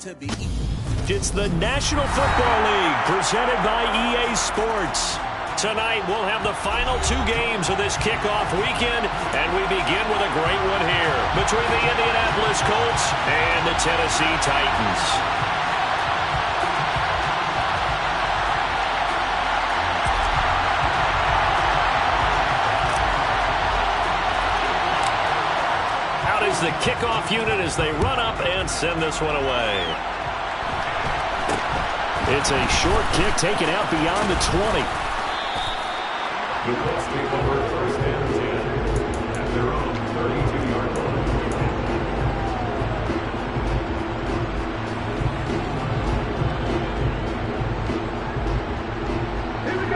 to be. It's the National Football League presented by EA Sports. Tonight, we'll have the final two games of this kickoff weekend, and we begin with a great one here between the Indianapolis Colts and the Tennessee Titans. The kickoff unit as they run up and send this one away. It's a short kick taken out beyond the 20. The Colts take over first and 10 at their own 32-yard line.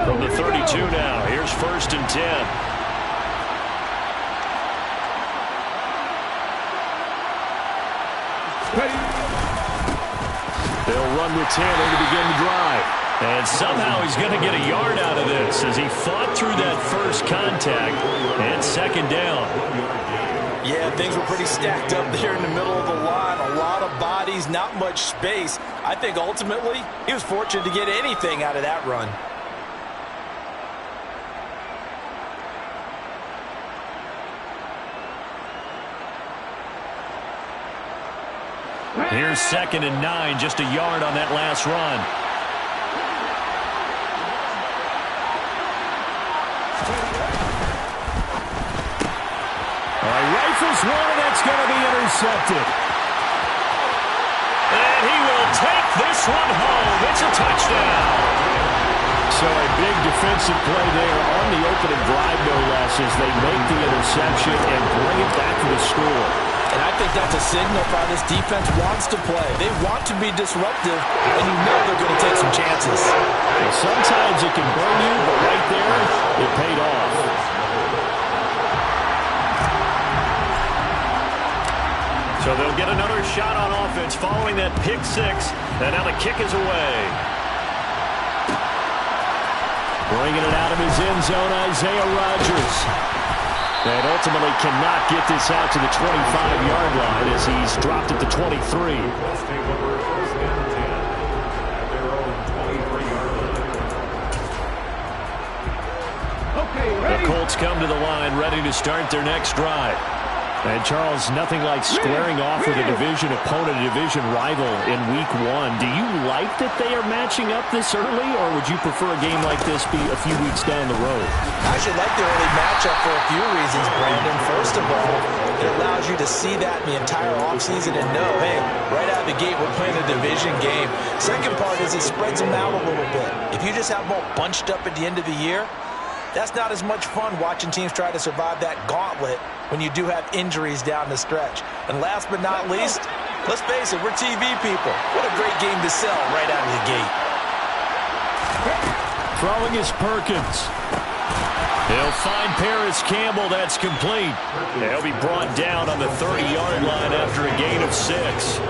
From the 32 now, here's first and 10. They'll run with Taylor to begin the drive. And somehow he's going to get a yard out of this as he fought through that first contact and second down. Yeah, things were pretty stacked up there in the middle of the line. A lot of bodies, not much space. I think ultimately he was fortunate to get anything out of that run. Here's second and 9, just a yard on that last run. All right, rifles one, and that's going to be intercepted. And he will take this one home. It's a touchdown. So a big defensive play there on the opening drive, no less, as they make the interception and bring it back to the score. And I think that's a signal for how this defense wants to play. They want to be disruptive, and you know they're going to take some chances. Well, sometimes it can burn you, but right there, it paid off. So they'll get another shot on offense following that pick six, and now the kick is away. Bringing it out of his end zone, Isaiah Rodgers. And ultimately cannot get this out to the 25-yard line as he's dropped at the 23. Let's take over first and 10 at their own 23-yard line. The Colts come to the line ready to start their next drive. And, Charles, nothing like squaring off with a division opponent, a division rival in Week 1. Do you like that they are matching up this early, or would you prefer a game like this be a few weeks down the road? I should like the early matchup for a few reasons, Brandon. First of all, it allows you to see that in the entire offseason and know, hey, right out of the gate, we're playing a division game. Second part is it spreads them out a little bit. If you just have them all bunched up at the end of the year, that's not as much fun watching teams try to survive that gauntlet when you do have injuries down the stretch. And last but not least, let's face it, we're TV people. What a great game to sell right out of the gate. Throwing is Perkins. He'll find Paris Campbell. That's complete. He'll be brought down on the 30-yard line after a gain of 6.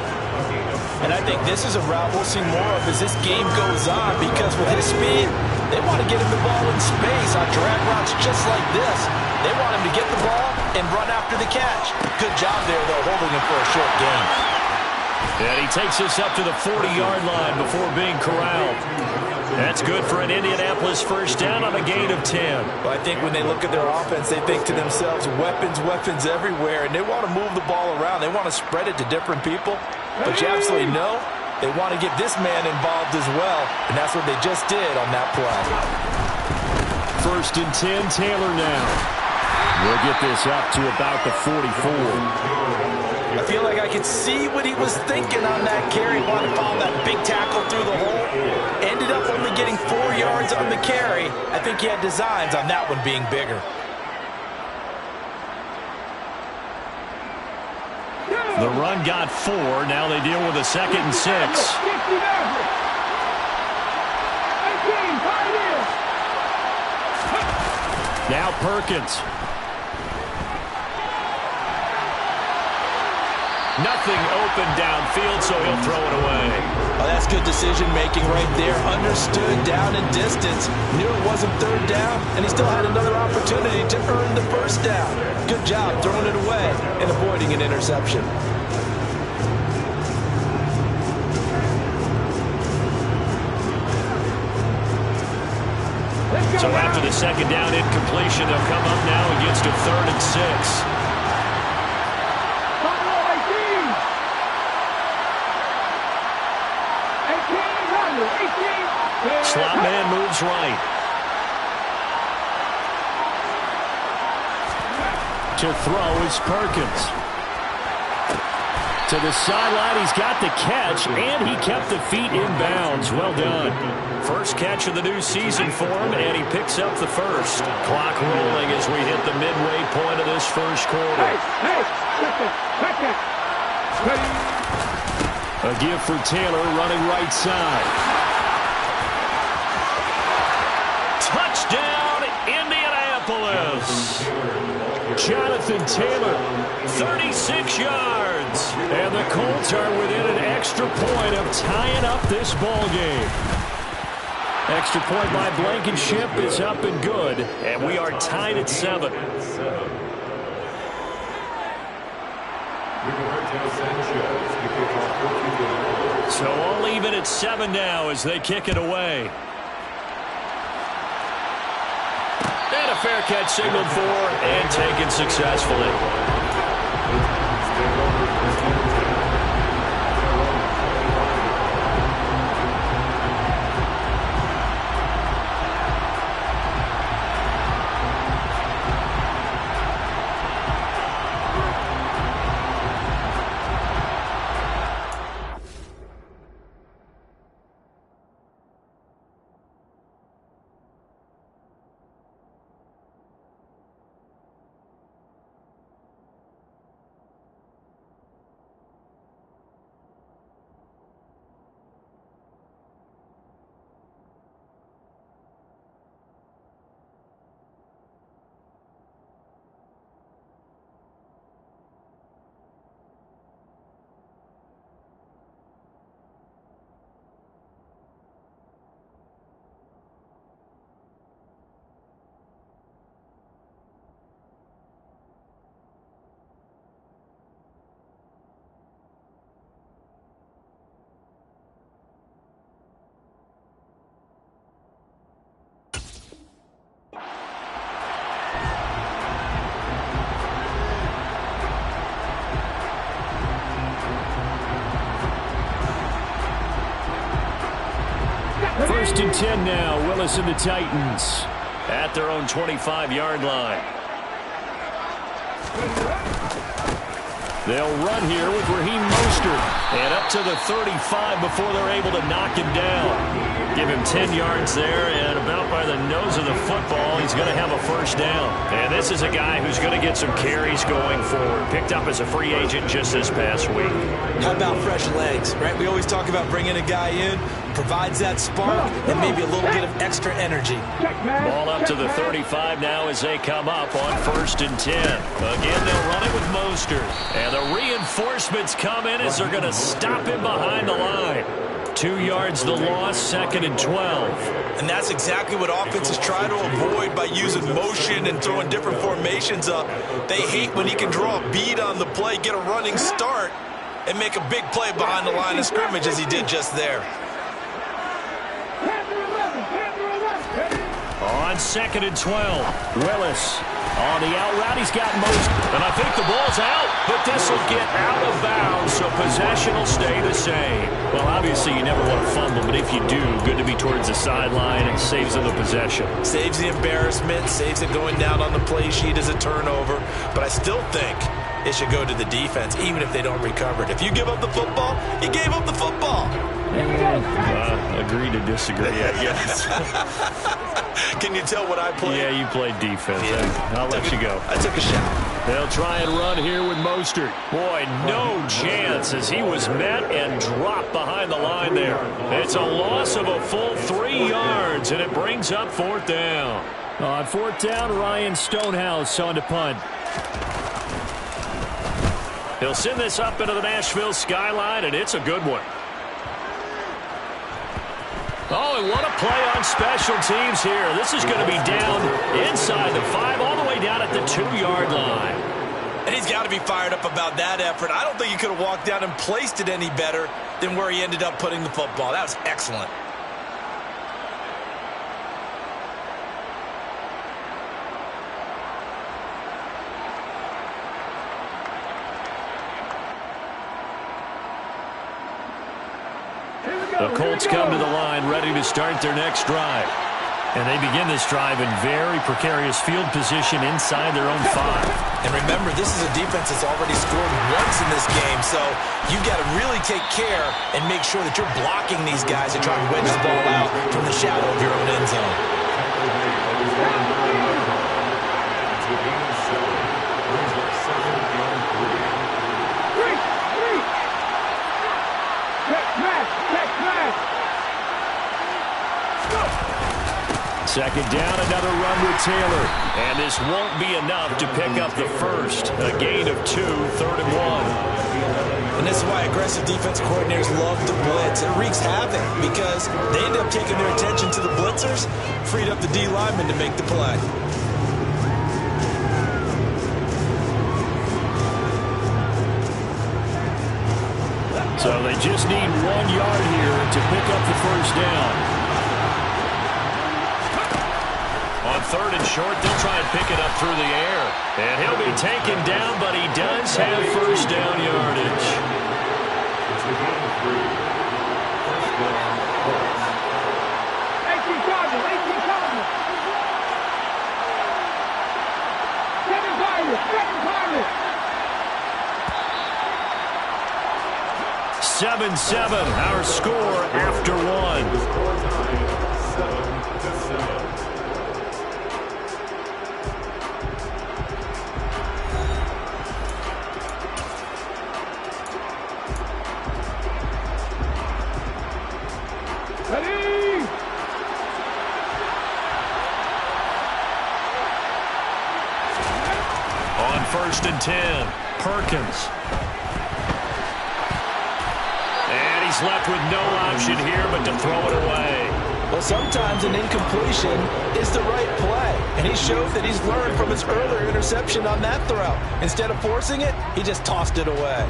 And I think this is a route we'll see more of as this game goes on, because with his speed, they want to get him the ball in space on drag routes just like this. They want him to get the ball and run after the catch. Good job there, though, holding him for a short gain. And he takes us up to the 40-yard line before being corralled. That's good for an Indianapolis first down on a gain of 10. Well, I think when they look at their offense, they think to themselves, weapons, weapons everywhere, and they want to move the ball around. They want to spread it to different people. But you absolutely know they want to get this man involved as well, and that's what they just did on that play. First and 10, Taylor now. We'll get this up to about the 44. I feel like I could see what he was thinking on that carry. Wanted to follow that big tackle through the hole. Ended up only getting 4 yards on the carry. I think he had designs on that one being bigger. The run got 4. Now they deal with a second and 6. Now Perkins. Nothing open downfield, so he'll throw it away. Oh, that's good decision-making right there. Understood down and distance. Knew it wasn't third down, and he still had another opportunity to earn the first down. Good job throwing it away and avoiding an interception. So after the second down incompletion, they'll come up now against a 3rd and 6. Slot man moves right. To throw is Perkins. To the sideline, he's got the catch, and he kept the feet in bounds. Well done. First catch of the new season for him, and he picks up the first. Clock rolling as we hit the midway point of this first quarter. A give for Taylor running right side. Touchdown, Indianapolis. Jonathan Taylor, 36 yards. And the Colts are within an extra point of tying up this ball game. Extra point by Blankenship is up and good. And we are tied at 7. So all even at 7 now as they kick it away. And a fair catch signaled for and taken successfully. First and 10 now. Willis and the Titans at their own 25-yard line. They'll run here with Raheem Mostert. And up to the 35 before they're able to knock him down. Give him 10 yards there, and about by the nose of the football, he's going to have a first down. And this is a guy who's going to get some carries going forward. Picked up as a free agent just this past week. How about fresh legs, right? We always talk about bringing a guy in, provides that spark, and maybe a little bit of extra energy. Ball up to the 35 now as they come up on 1st and 10. Again, they'll run it with Mostert. And the reinforcements come in as they're going to stop him behind the line. 2 yards the loss, 2nd and 12. And that's exactly what offenses try to avoid by using motion and throwing different formations up. They hate when he can draw a bead on the play, get a running start, and make a big play behind the line of scrimmage as he did just there. On 2nd and 12, Willis on the out route. He's got most, and I think the ball's out, but this will get out of bounds, so possession will stay the same. Well, obviously you never want to fumble, but if you do, good to be towards the sideline and saves them the possession. Saves the embarrassment, saves it going down on the play sheet as a turnover, but I still think it should go to the defense, even if they don't recover it. If you give up the football, you gave up the football. Agree to disagree, I guess. Can you tell what I played? Yeah, you played defense. Yeah. I'll let you go. I took a shot. They'll try and run here with Mostert. Boy, no chance as he was met and dropped behind the line there. It's a loss of a full 3 yards, and it brings up 4th down. On 4th down, Ryan Stonehouse on to punt. He'll send this up into the Nashville skyline, and it's a good one. Oh, and what a play on special teams here. This is going to be down inside the 5, all the way down at the 2-yard line. And he's got to be fired up about that effort. I don't think he could have walked down and placed it any better than where he ended up putting the football. That was excellent. The Colts come to the line ready to start their next drive. And they begin this drive in very precarious field position inside their own 5. And remember, this is a defense that's already scored once in this game, so you've got to really take care and make sure that you're blocking these guys and trying to wedge the ball out from the shadow of your own end zone. Second down, another run with Taylor. And this won't be enough to pick up the first. A gain of 2, 3rd and 1. And this is why aggressive defensive coordinators love to blitz. It wreaks havoc because they end up taking their attention to the blitzers, freed up the D lineman to make the play. So they just need 1 yard here to pick up the first down. On 3rd and short, they'll try and pick it up through the air. And he'll be taken down, but he does have first down yardage. Seven, 7, our score after 1. On 1st and 10, Perkins. And he's left with no option here but to throw it away. Well, sometimes an incompletion is the right play, and he showed that he's learned from his earlier interception on that throw. Instead of forcing it, he just tossed it away.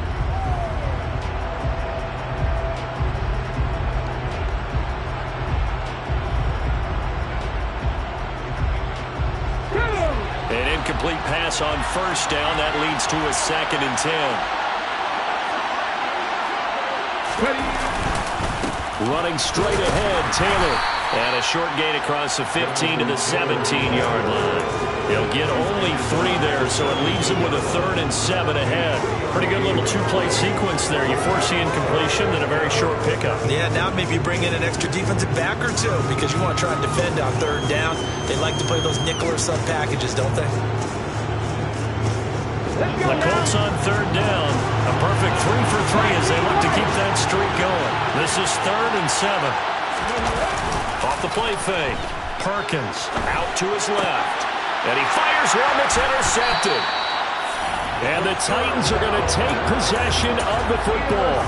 An incomplete pass on 1st down. That leads to a 2nd and 10. Running straight ahead, Taylor. And a short gain across the 15 to the 17-yard line. He'll get only 3 there, so it leaves him with a 3rd and 7 ahead. Pretty good little 2-play sequence there. You force the incompletion, then a very short pickup. Yeah, now maybe you bring in an extra defensive back or 2 because you want to try and defend on 3rd down. They like to play those nickel or sub packages, don't they? The Colts on 3rd down. A perfect 3 for 3 as they look to keep that streak going. This is 3rd and 7. Off the play fake. Perkins out to his left. And he fires one that's intercepted. And the Titans are going to take possession of the football.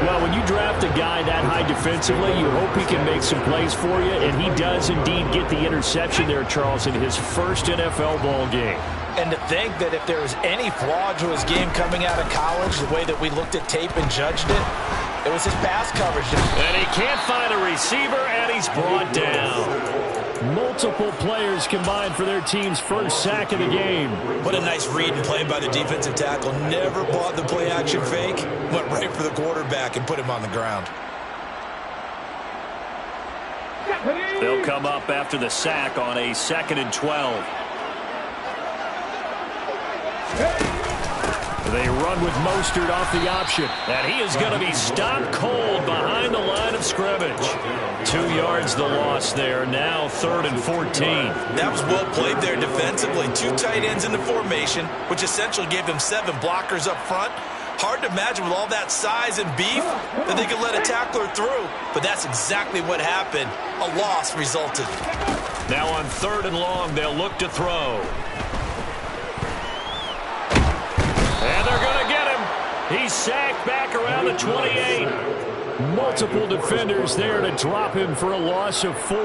Well, when you draft a guy that high defensively, you hope he can make some plays for you. And he does indeed get the interception there, Charles, in his first NFL ball game. And to think that if there was any flaw to his game coming out of college, the way that we looked at tape and judged it, it was his pass coverage. And he can't find a receiver, and he's brought down. Multiple players combined for their team's first sack of the game. What a nice read and play by the defensive tackle. Never bought the play-action fake. Went right for the quarterback and put him on the ground. They'll come up after the sack on a 2nd and 12. They run with Mostert off the option. And he is going to be stopped cold behind the line of scrimmage. 2 yards the loss there. Now 3rd and 14. That was well played there defensively. 2 tight ends in the formation, which essentially gave them 7 blockers up front. Hard to imagine with all that size and beef that they could let a tackler through. But that's exactly what happened. A loss resulted. Now on 3rd and long, they'll look to throw. And they're going to get him. He's sacked back around the 28. Multiple defenders there to drop him for a loss of 4.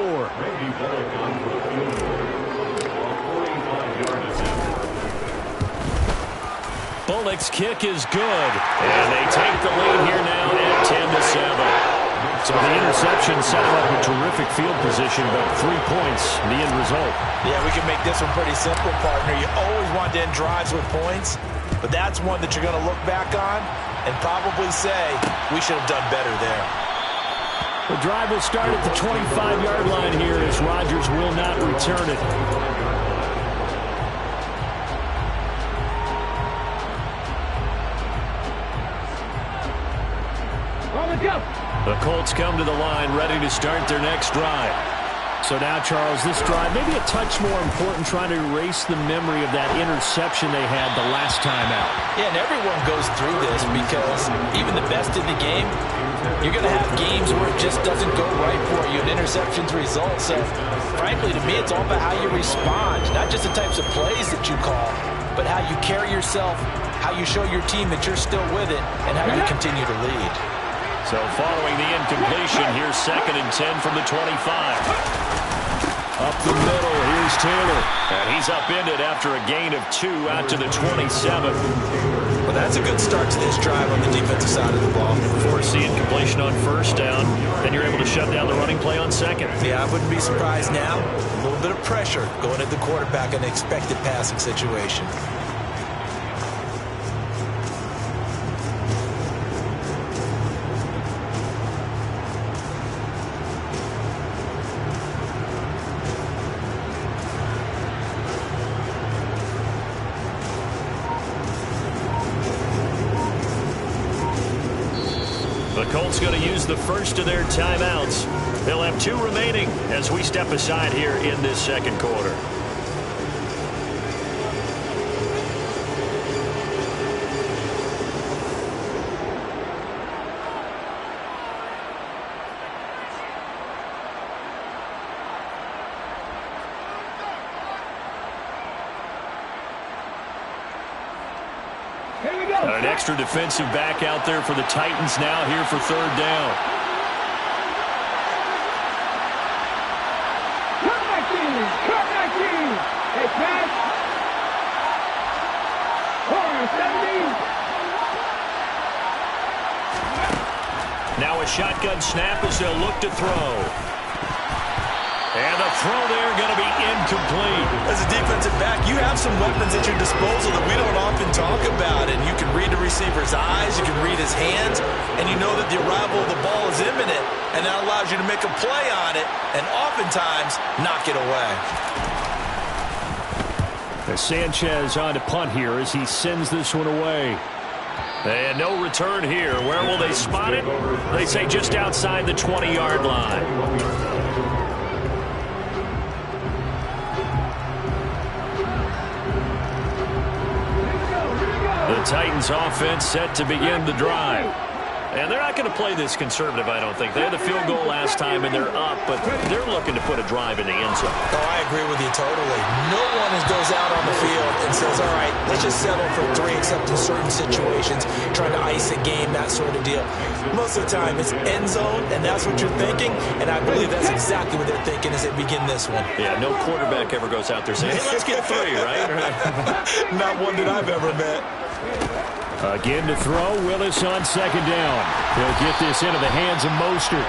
Bullock's kick is good. And they take the lead here now at 10-7. So the interception set him up a terrific field position, but 3 points, the end result. Yeah, we can make this one pretty simple, partner. You always want to end drives with points, but that's one that you're going to look back on and probably say, we should have done better there. The drive will start at the 25-yard line here as Rodgers will not return it. The Colts come to the line ready to start their next drive. So now, Charles, this drive maybe a touch more important, trying to erase the memory of that interception they had the last time out. Yeah, and everyone goes through this because even the best in the game, you're going to have games where it just doesn't go right for you, and interceptions result. So, frankly, to me, it's all about how you respond, not just the types of plays that you call, but how you carry yourself, how you show your team that you're still with it, and how you continue to lead. So following the incompletion, here's 2nd and 10 from the 25. Up the middle, here's Taylor. And he's upended after a gain of 2 out to the 27. Well, that's a good start to this drive on the defensive side of the ball. Force the incompletion on 1st down. Then you're able to shut down the running play on 2nd. Yeah, I wouldn't be surprised now. A little bit of pressure going at the quarterback in an expected passing situation. The Colts going to use the first of their timeouts. They'll have 2 remaining as we step aside here in this second quarter. An extra defensive back out there for the Titans now here for 3rd down. Now a shotgun snap as they'll look to throw. And the throw there going to be incomplete. As a defensive back, you have some weapons at your disposal that we don't often talk about. And you can read the receiver's eyes, you can read his hands, and you know that the arrival of the ball is imminent. And that allows you to make a play on it and oftentimes knock it away. As Sanchez on to punt here as he sends this one away. And no return here. Where will they spot it? They say just outside the 20-yard line. The Titans offense set to begin the drive. And they're not going to play this conservative, I don't think. They had the field goal last time, and they're up, but they're looking to put a drive in the end zone. Oh, I agree with you totally. No one goes out on the field and says, all right, let's just settle for 3, except in certain situations, trying to ice a game, that sort of deal. Most of the time, it's end zone, and that's what you're thinking, and I believe that's exactly what they're thinking as they begin this one. Yeah, no quarterback ever goes out there saying, hey, let's get 3, right? Not one that I've ever met. Again to throw, Willis on 2nd down. He'll get this into the hands of Mostert.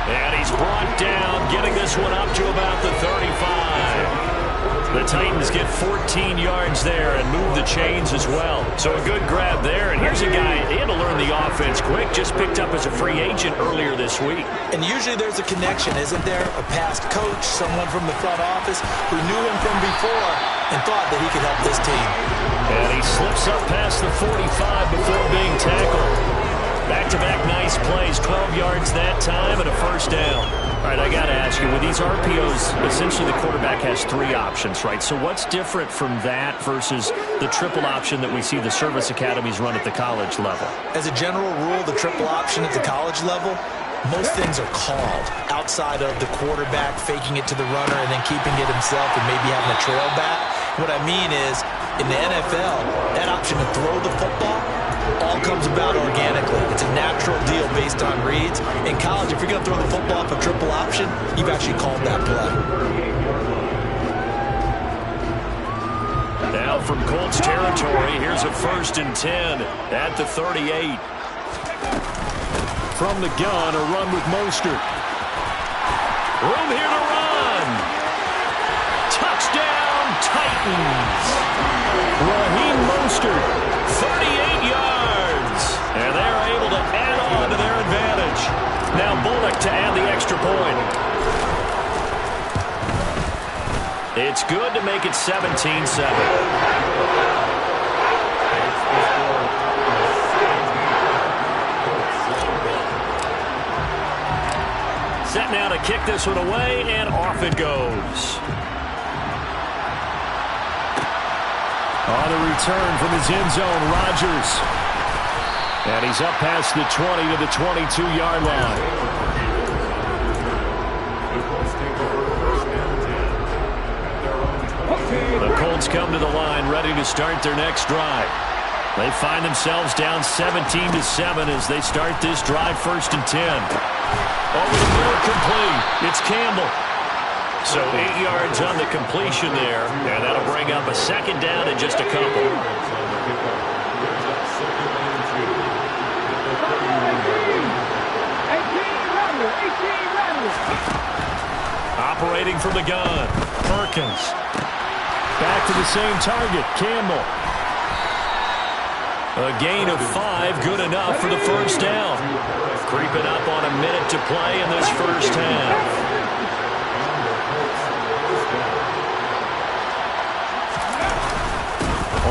And he's brought down, getting this one up to about the 35. The Titans get 14 yards there and move the chains as well. So a good grab there. And here's a guy, he had to learn the offense quick, just picked up as a free agent earlier this week. And usually there's a connection, isn't there? A past coach, someone from the front office who knew him from before and thought that he could help this team. And he slips up past the 45 before being tackled. Back-to-back nice plays, 12 yards that time and a 1st down. All right, I got to ask you, with these RPOs, essentially the quarterback has 3 options, right? So what's different from that versus the triple option that we see the service academies run at the college level? As a general rule, the triple option at the college level, most things are called outside of the quarterback faking it to the runner and then keeping it himself and maybe having a trail back. What I mean is, in the NFL, that option to throw the football all comes about organically. It's a natural deal based on reads. In college, if you're going to throw the football off a triple option, you've actually called that play. Now from Colts territory, here's a 1st and 10 at the 38. From the gun, a run with Mostert. Room here to run. Touchdown, Titans. Raheem Mostert, 38 yards. And they're able to add on to their advantage. Now, Bullock quick to add the extra point. It's good to make it 17-7. Set now to kick this one away, and off it goes. On the return from his end zone, Rodgers. And he's up past the 20 to the 22-yard line. The Colts come to the line, ready to start their next drive. They find themselves down 17-7 as they start this drive, 1st and 10. Over the middle, complete. It's Campbell. So 8 yards on the completion there, and that'll bring up a 2nd down in just a couple. Operating from the gun, Perkins. Back to the same target, Campbell. A gain of 5, good enough for the 1st down. Creeping up on a minute to play in this 1st half.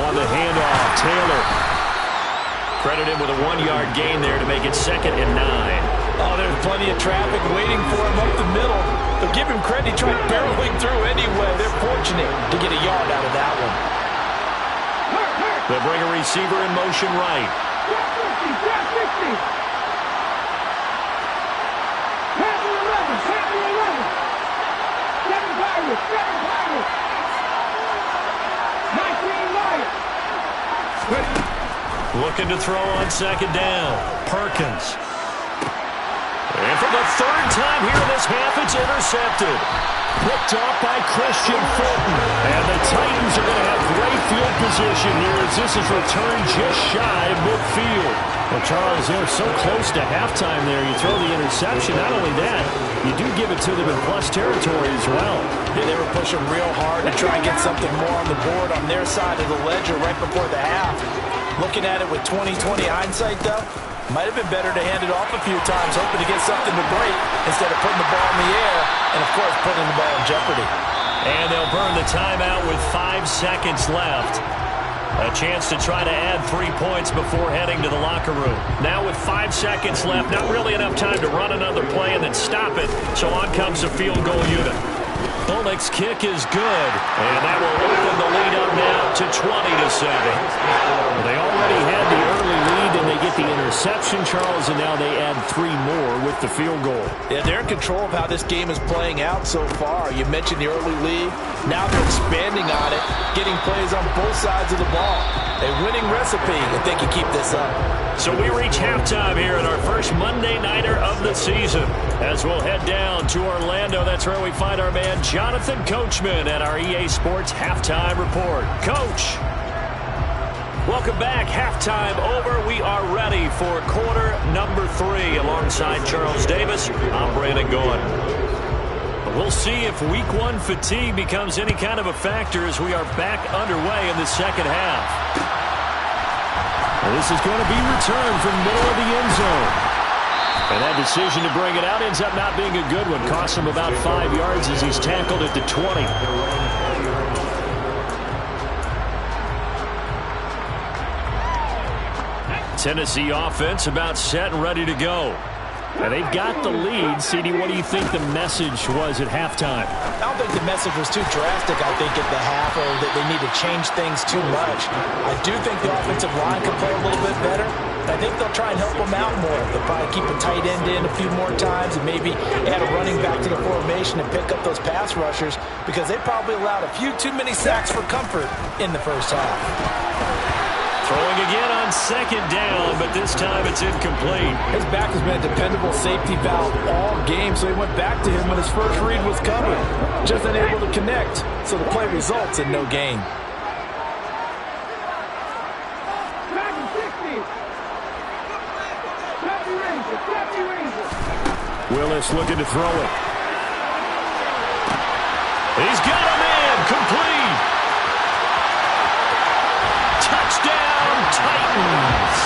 On the handoff, Taylor. Credit him with a 1-yard gain there to make it 2nd and 9. Oh, there's plenty of traffic waiting for him up the middle. But give him credit, he tried barreling through anyway. They're fortunate to get a yard out of that one. They'll bring a receiver in motion right. Looking to throw on 2nd down. Perkins. And for the 3rd time here in this half, it's intercepted. Picked off by Christian Fulton. And the Titans are going to have great field position here as this is returned just shy of midfield. Well, Charles, they're so close to halftime there. You throw the interception. Not only that, you do give it to them in plus territory as well. Yeah, they were pushing real hard to try and get something more on the board on their side of the ledger right before the half. Looking at it with 20/20 hindsight, though, might have been better to hand it off a few times, hoping to get something to break instead of putting the ball in the air and, of course, putting the ball in jeopardy. And they'll burn the timeout with 5 seconds left. A chance to try to add 3 points before heading to the locker room. Now with 5 seconds left, not really enough time to run another play and then stop it. So on comes a field goal unit. Bullock's kick is good, and that will open the lead up now to 20-7. They already had the early lead, and they get the interception, Charles, and now they add 3 more with the field goal. Yeah, they're in control of how this game is playing out so far. You mentioned the early lead. Now they're expanding on it, getting plays on both sides of the ball. A winning recipe if they can keep this up. So we reach halftime here in our first Monday Nighter of the season. As we'll head down to Orlando, that's where we find our man Jonathan Coachman at our EA Sports Halftime Report. Coach, welcome back. Halftime over. We are ready for quarter number 3. Alongside Charles Davis, I'm Brandon Gaudin. We'll see if Week 1 fatigue becomes any kind of a factor as we are back underway in the 2nd half. And this is going to be returned from middle of the end zone. And that decision to bring it out ends up not being a good one. Costs him about 5 yards as he's tackled at the 20. Tennessee offense about set and ready to go. And they've got the lead. CD, what do you think the message was at halftime? I don't think the message was too drastic, I think, at the half, or that they need to change things too much. I do think the offensive line could play a little bit better. I think they'll try and help them out more. They'll probably keep a tight end in a few more times and maybe add a running back to the formation and pick up those pass rushers because they probably allowed a few too many sacks for comfort in the first half. Throwing again on 2nd down, but this time it's incomplete. His back has been a dependable safety valve all game, so he went back to him when his first read was covered. Just unable to connect, so the play results in no gain. Willis looking to throw it. He's got a man, complete. Touchdown, Titans.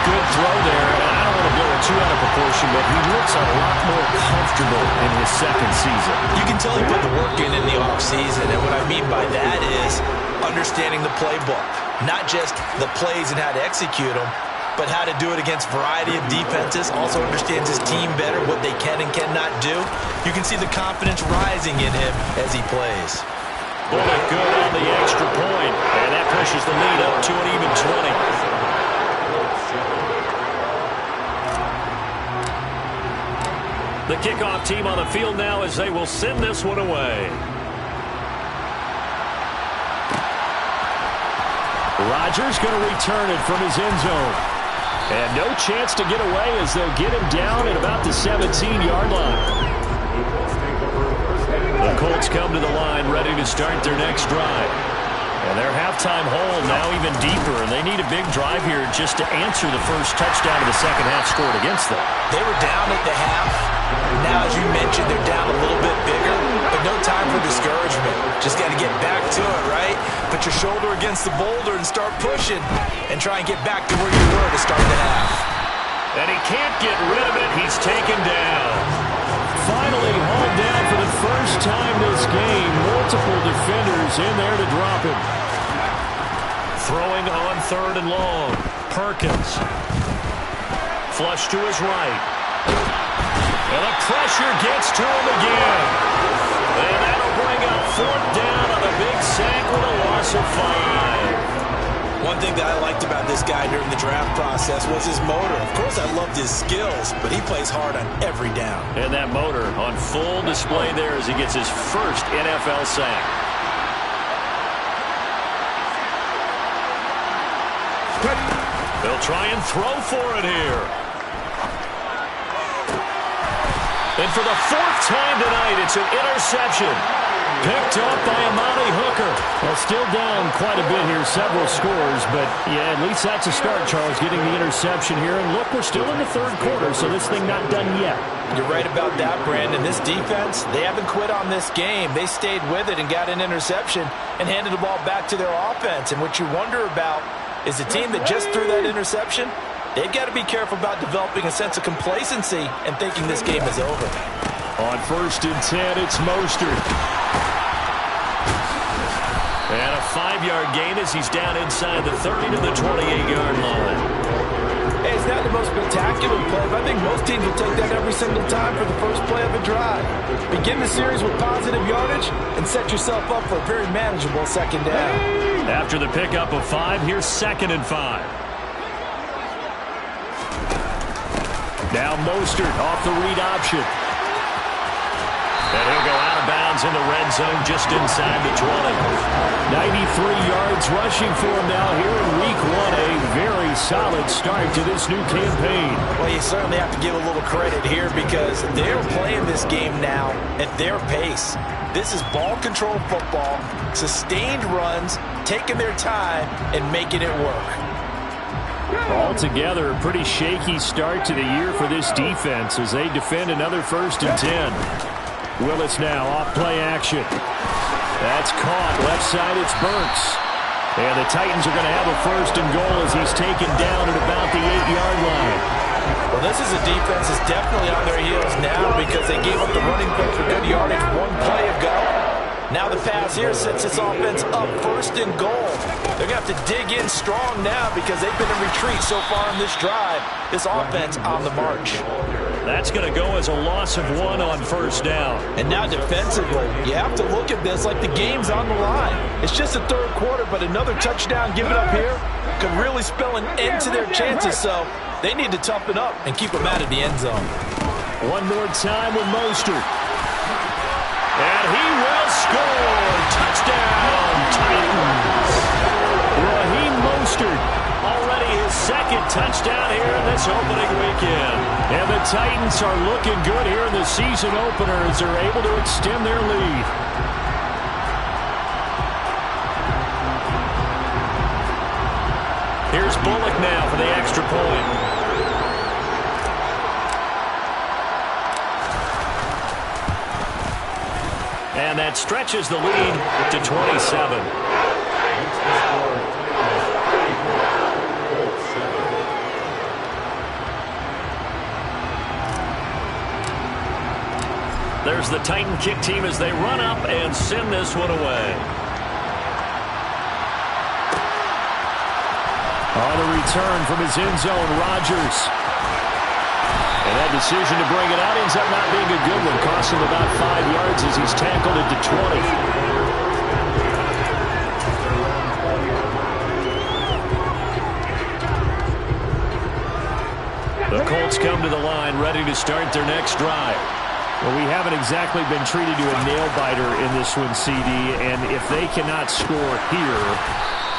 Good throw there, and I don't want to blow it too out of portion, but he looks a lot more comfortable in his second season. You can tell he put the work in the offseason, and what I mean by that is understanding the playbook. Not just the plays and how to execute them, but how to do it against a variety of defenses. Also understands his team better, what they can and cannot do. You can see the confidence rising in him as he plays. Bullet good on the extra point, and that pushes the lead up to an even 20. The kickoff team on the field now as they will send this one away. Rodgers going to return it from his end zone. And no chance to get away as they'll get him down at about the 17-yard line. The Colts come to the line ready to start their next drive. And their halftime hole now even deeper, and they need a big drive here just to answer the first touchdown of the second half scored against them. They were down at the half. Now, as you mentioned, they're down a little bit bigger, but no time for discouragement. Just got to get back to it, right? Put your shoulder against the boulder and start pushing and try and get back to where you were to start the half. And he can't get rid of it. He's taken down. Finally hauled down for the first time this game. Multiple defenders in there to drop him. Throwing on 3rd and long. Perkins. Flush to his right. And the pressure gets to him again. And that'll bring up 4th down on a big sack with a loss of 5. One thing that I liked about this guy during the draft process was his motor. Of course, I loved his skills, but he plays hard on every down. And that motor on full display there as he gets his first NFL sack. They'll try and throw for it here. And for the 4th time tonight, it's an interception. Picked up by Amani Hooker. Well, still down quite a bit here, several scores, but yeah, at least that's a start, Charles, getting the interception here. And look, we're still in the 3rd quarter, so this thing not done yet. You're right about that, Brandon. This defense, they haven't quit on this game. They stayed with it and got an interception and handed the ball back to their offense. And what you wonder about is the team that just threw that interception, they've got to be careful about developing a sense of complacency and thinking this game is over. On 1st and 10, it's Mostert. And a 5-yard gain as he's down inside the 30 to the 28-yard line. Hey, it's not the most spectacular play, but I think most teams will take that every single time for the first play of a drive. Begin the series with positive yardage and set yourself up for a very manageable 2nd down. After the pickup of 5, here's 2nd and 5. Now Mostert off the read option. And he'll go out of bounds in the red zone just inside the 20. 93 yards rushing for him now here in Week 1. A very solid start to this new campaign. Well, you certainly have to give a little credit here because they're playing this game now at their pace. This is ball control football, sustained runs, taking their time, and making it work. Altogether, a pretty shaky start to the year for this defense as they defend another 1st and 10. Willis now off play action. That's caught. Left side, it's Burks. And the Titans are going to have a 1st and goal as he's taken down at about the 8-yard line. Well, this is a defense that's definitely on their heels now because they gave up the running play for good yardage 1 play ago. Now the pass here sets this offense up 1st and goal. They're going to have to dig in strong now because they've been in retreat so far in this drive. This offense on the march. That's going to go as a loss of 1 on 1st down. And now defensively, you have to look at this like the game's on the line. It's just the 3rd quarter, but another touchdown given up here could really spell an end to their chances. So they need to toughen up and keep them out of the end zone. One more time with Mostert. And he will score. Touchdown, Titans. Raheem Mostert, already his 2nd touchdown here in this opening weekend. And the Titans are looking good here in the season opener as they're able to extend their lead. Here's Bullock now for the extra point. And that stretches the lead to 27. There's the Titan kick team as they run up and send this one away. On the return from his end zone, Rodgers. And that decision to bring it out ends up not being a good one. Costs him about 5 yards as he's tackled at the 20. The Colts come to the line, ready to start their next drive. Well, we haven't exactly been treated to a nail-biter in this one, CD, and if they cannot score here,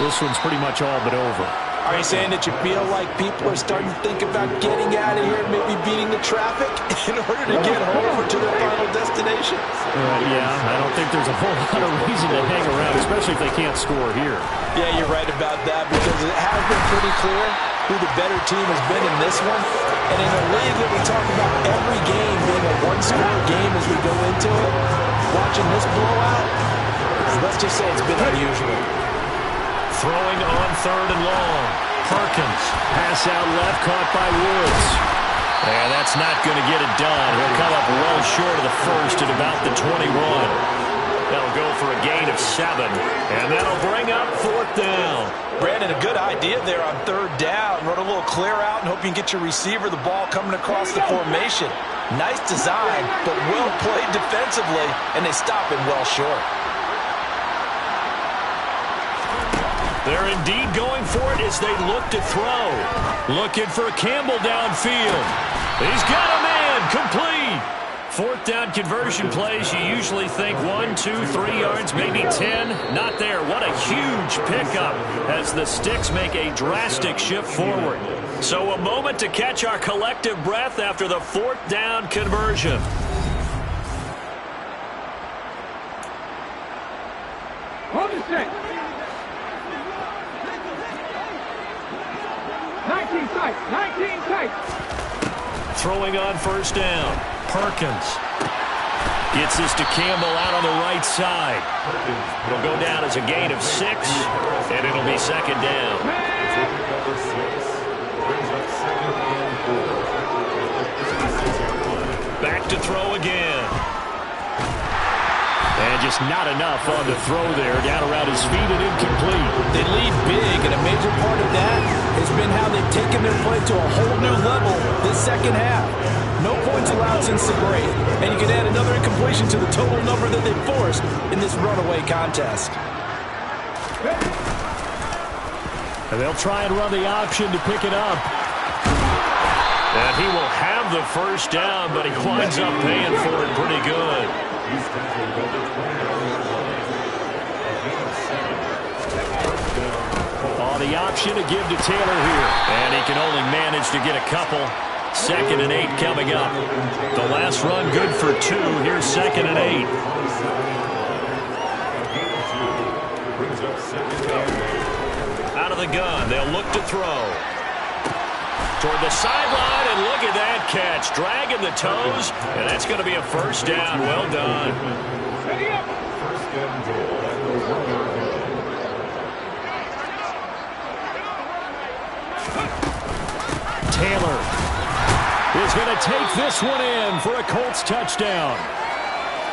this one's pretty much all but over. Are you saying that you feel like people are starting to think about getting out of here, maybe beating the traffic in order to get home or to their final destination? Yeah, I don't think there's a whole lot of reason to hang around, especially if they can't score here. Yeah, you're right about that, because it has been pretty clear who the better team has been in this one. And in a league that we talk about every game being a one-score game as we go into it, watching this blowout, let's just say it's been unusual. Throwing on 3rd and long. Perkins. Pass out left, caught by Woods. And that's not going to get it done. He'll come up well short of the first at about the 21. That'll go for a gain of 7. And that'll bring up 4th down. Brandon, a good idea there on 3rd down. Run a little clear out and hope you can get your receiver the ball coming across the formation. Nice design, but well played defensively, and they stop it well short. They're indeed going for it as they look to throw. Looking for Campbell downfield. He's got a man, complete. 4th down conversion plays, you usually think 1, 2, 3 yards, maybe 10. Not there. What a huge pickup as the Sticks make a drastic shift forward. So a moment to catch our collective breath after the 4th down conversion. Hold the stick. 19 tight, 19 tight. Throwing on 1st down. Perkins gets this to Campbell out on the right side. It'll go down as a gain of 6, and it'll be 2nd down. Back to throw again. And just not enough on the throw there. Down around his feet and incomplete. They lead big, and a major part of that has been how they've taken their play to a whole new level this second half. No points allowed since the break, and you can add another incompletion to the total number that they forced in this runaway contest. And they'll try and run the option to pick it up. And he will have the 1st down, but he winds up paying for it pretty good. On the option to give to Taylor here. And he can only manage to get a couple. 2nd and 8 coming up. The last run good for 2. Here's 2nd and 8. Out of the gun. They'll look to throw. Toward the sideline, and look at that catch. Dragging the toes, and that's going to be a 1st down. Well done. Taylor is going to take this one in for a Colts touchdown.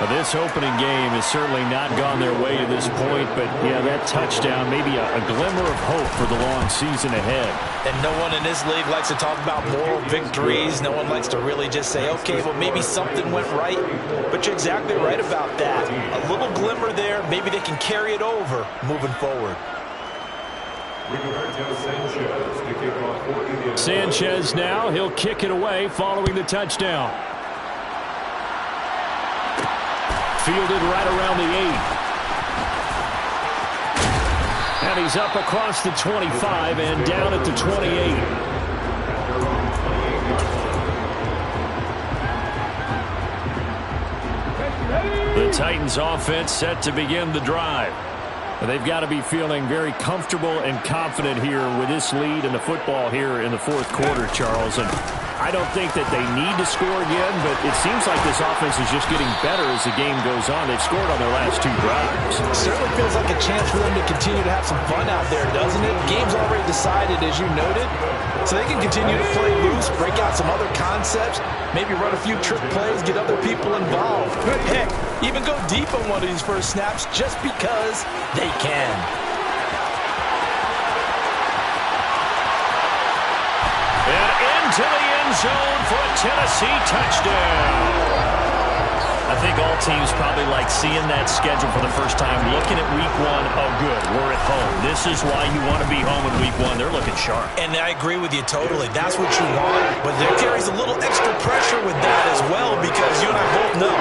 But this opening game has certainly not gone their way to this point, but yeah, that touchdown, maybe a glimmer of hope for the long season ahead. And no one in this league likes to talk about moral victories. No one likes to really just say, okay, well, maybe something went right. But you're exactly right about that. A little glimmer there. Maybe they can carry it over moving forward. Sanchez now. He'll kick it away following the touchdown. Fielded right around the 8. And he's up across the 25 and down at the 28. The Titans offense set to begin the drive. They've got to be feeling very comfortable and confident here with this lead in the football here in the 4th quarter, Charles. And I don't think that they need to score again, but it seems like this offense is just getting better as the game goes on. They've scored on their last 2 drives. It certainly feels like a chance for them to continue to have some fun out there, doesn't it? Game's already decided, as you noted, so they can continue to play loose, break out some other concepts, maybe run a few trick plays, get other people involved. Heck, even go deep on one of these first snaps just because they can. And into the end zone for a Tennessee touchdown. I think all teams probably like seeing that schedule for the first time, looking at week one. Oh, good, we're at home. This is why you want to be home in week one. They're looking sharp. And I agree with you totally. That's what you want. But there carries a little extra pressure with that as well, because you and I both know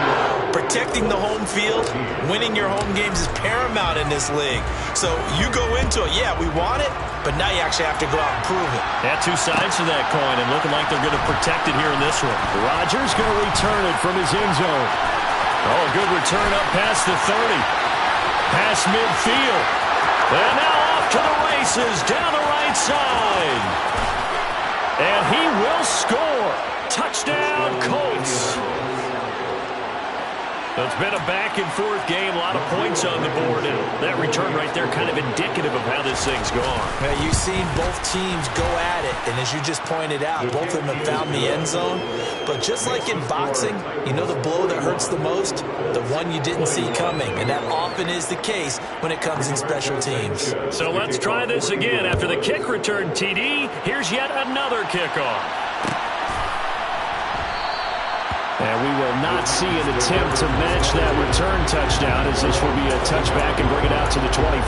protecting the home field, winning your home games is paramount in this league. So you go into it, yeah, we want it, but now you actually have to go out and prove it. Yeah, two sides to that coin, and looking like they're going to protect it here in this one. Rodgers going to return it from his end zone. Oh, good return up past the 30. Past midfield. And now off to the races down the right side. And he will score. Touchdown, Colts. So it's been a back-and-forth game, a lot of points on the board, and that return right there kind of indicative of how this thing's gone. Yeah, you've seen both teams go at it, and as you just pointed out, both of them have found the end zone. But just like in boxing, you know the blow that hurts the most? The one you didn't see coming, and that often is the case when it comes in special teams. So let's try this again. After the kick return, TD, here's yet another kickoff. And we will not see an attempt to match that return touchdown, as this will be a touchback and bring it out to the 25.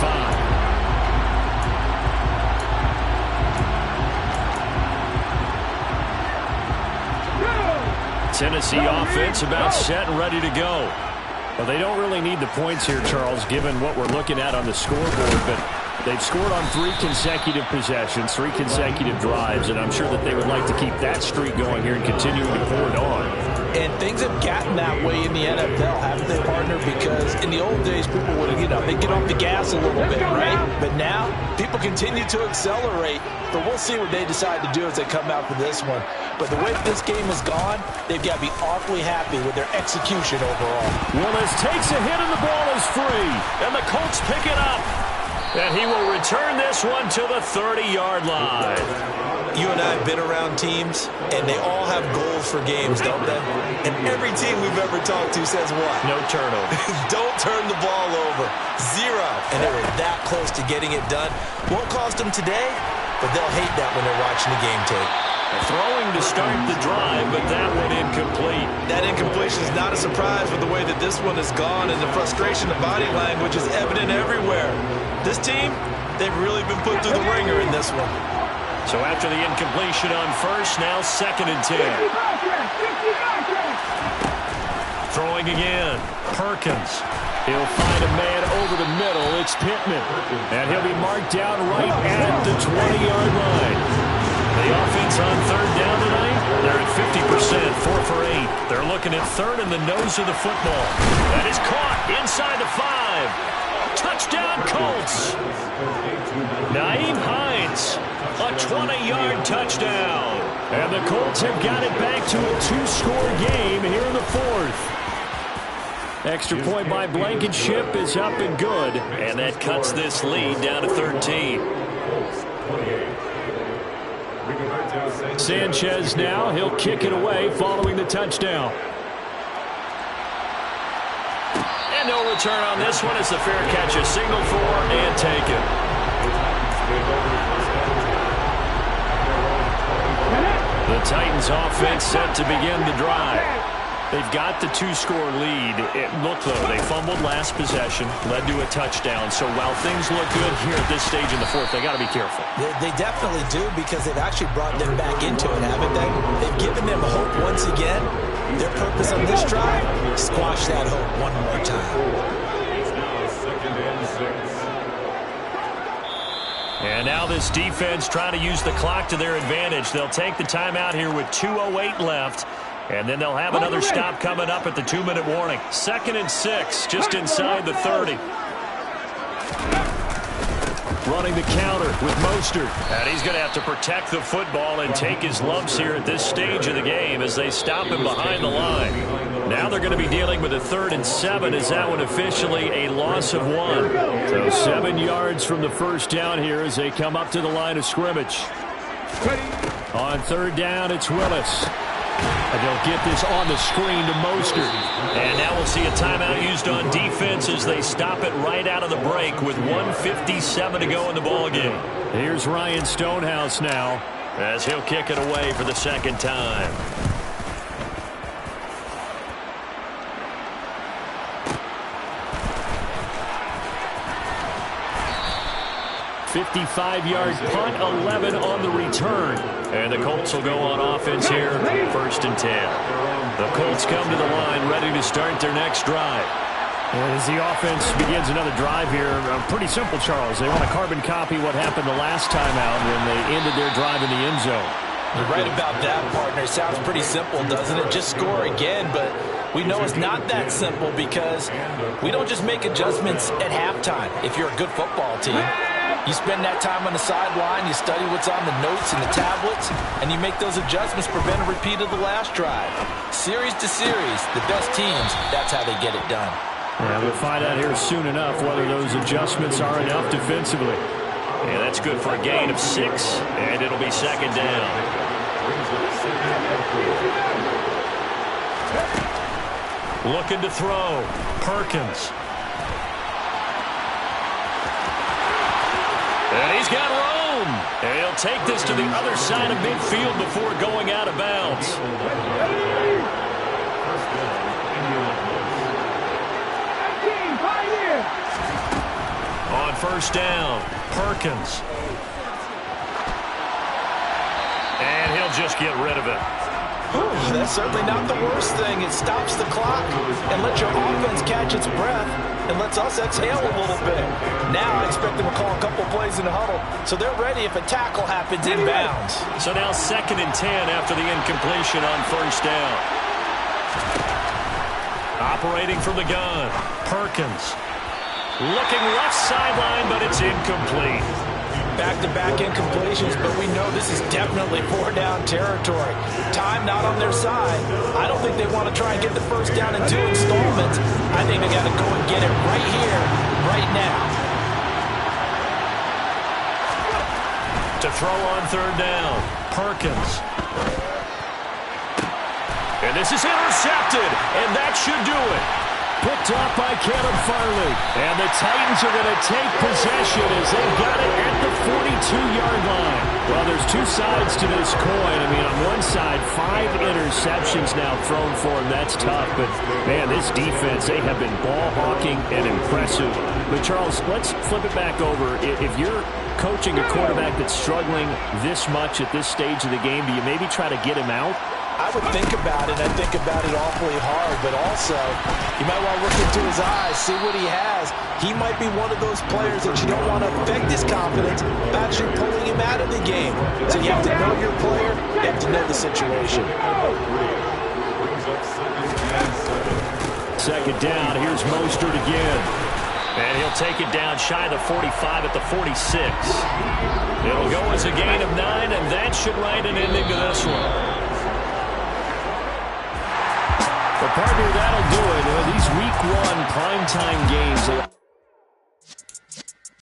Tennessee offense about set and ready to go. Well, they don't really need the points here, Charles, given what we're looking at on the scoreboard, but they've scored on 3 consecutive possessions, 3 consecutive drives, and I'm sure that they would like to keep that streak going here and continuing to pour it on. And things have gotten that way in the NFL, haven't they, partner? Because in the old days, people would, they'd get off the gas a little bit, right? But now, people continue to accelerate. But we'll see what they decide to do as they come out for this one. But the way this game has gone, they've got to be awfully happy with their execution overall. Willis takes a hit and the ball is free. And the Colts pick it up. And he will return this one to the 30-yard line. You and I have been around teams, and they all have goals for games, don't they? And every team we've ever talked to says what? No turnover. Don't turn the ball over. 0. And they were that close to getting it done. Won't cost them today, but they'll hate that when they're watching the game tape. Throwing to start the drive, but that one incomplete. That incompletion is not a surprise with the way that this one has gone, and the frustration, the body language is evident everywhere. This team, they've really been put through the ringer in this one. So after the incompletion on first, now 2nd and 10. Throwing again. Perkins. He'll find a man over the middle. It's Pittman. And he'll be marked down right at the 20-yard line. The offense on 3rd down tonight, they're at 50%, 4 for 8. They're looking at 3rd in the nose of the football. That is caught inside the 5. Touchdown, Colts. Nyheim Hines, a 20-yard touchdown. And the Colts have got it back to a 2-score game here in the 4th. Extra point by Blankenship is up and good. And that cuts this lead down to 13. Sanchez now, he'll kick it away following the touchdown. And no return on this one. It's a fair catch, a signal for and taken. The Titans offense set to begin the drive. They've got the 2-score lead. Look, though, they fumbled last possession, led to a touchdown. So while things look good here at this stage in the 4th, they got to be careful. They definitely do, because they've actually brought them back into it, haven't they? They've given them hope once again. Their purpose on this drive, squash that hope one more time. And now this defense trying to use the clock to their advantage. They'll take the timeout here with 2:08 left. And then they'll have another stop coming up at the 2-minute warning. 2nd and 6, just inside the 30. Running the counter with Mostert. And he's going to have to protect the football and take his lumps here at this stage of the game as they stop him behind the line. Now they're going to be dealing with a 3rd and 7. Is that one officially a loss of 1? So 7 yards from the first down here as they come up to the line of scrimmage. On 3rd down, it's Willis. And they'll get this on the screen to Mostert. And now we'll see a timeout used on defense as they stop it right out of the break with 1:57 to go in the ballgame. Here's Ryan Stonehouse now as he'll kick it away for the second time. 55-yard punt, 11 on the return. And the Colts will go on offense here, 1st and 10. The Colts come to the line ready to start their next drive. And as the offense begins another drive here, pretty simple, Charles. They want to carbon copy what happened the last time out when they ended their drive in the end zone. You're right about that, partner. Sounds pretty simple, doesn't it? Just score again, but we know it's not that simple because we don't just make adjustments at halftime if you're a good football team. You spend that time on the sideline, you study what's on the notes and the tablets, and you make those adjustments, prevent a repeat of the last drive. Series to series, the best teams, that's how they get it done. Yeah, we'll find out here soon enough whether those adjustments are enough defensively. And that's good for a gain of 6, and it'll be second down. Looking to throw, Perkins. And he's got room. And he'll take this to the other side of midfield before going out of bounds. On first down, Perkins. And he'll just get rid of it. That's certainly not the worst thing. It stops the clock and lets your offense catch its breath and lets us exhale a little bit. Now I expect them to call a couple plays in the huddle so they're ready if a tackle happens inbounds. So now 2nd and 10 after the incompletion on first down. Operating from the gun, Perkins. Looking left sideline, but it's incomplete. Back-to-back incompletions, but we know this is definitely 4-down territory. Time not on their side. I don't think they want to try and get the first down in 2 installments. I think they got to go and get it right here, right now. To throw on 3rd down, Perkins. And this is intercepted, and that should do it. Picked off by Caleb Farley. And the Titans are going to take possession as they've got it at the 42-yard line. Well, there's 2 sides to this coin. I mean, on one side, 5 interceptions now thrown for him. That's tough. But, man, this defense, they have been ball hawking and impressive. But, Charles, let's flip it back over. If you're coaching a quarterback that's struggling this much at this stage of the game, do you maybe try to get him out? I would think about it. I think about it awfully hard, but also you might want to look into his eyes, see what he has. He might be one of those players that you don't want to affect his confidence by actually pulling him out of the game. So you have to know your player, you have to know the situation. 2nd down, here's Mostert again. And he'll take it down shy of the 45 at the 46. It'll go as a gain of 9, and that should write an ending to this one. Well, partner, that'll do it. These week 1 primetime games.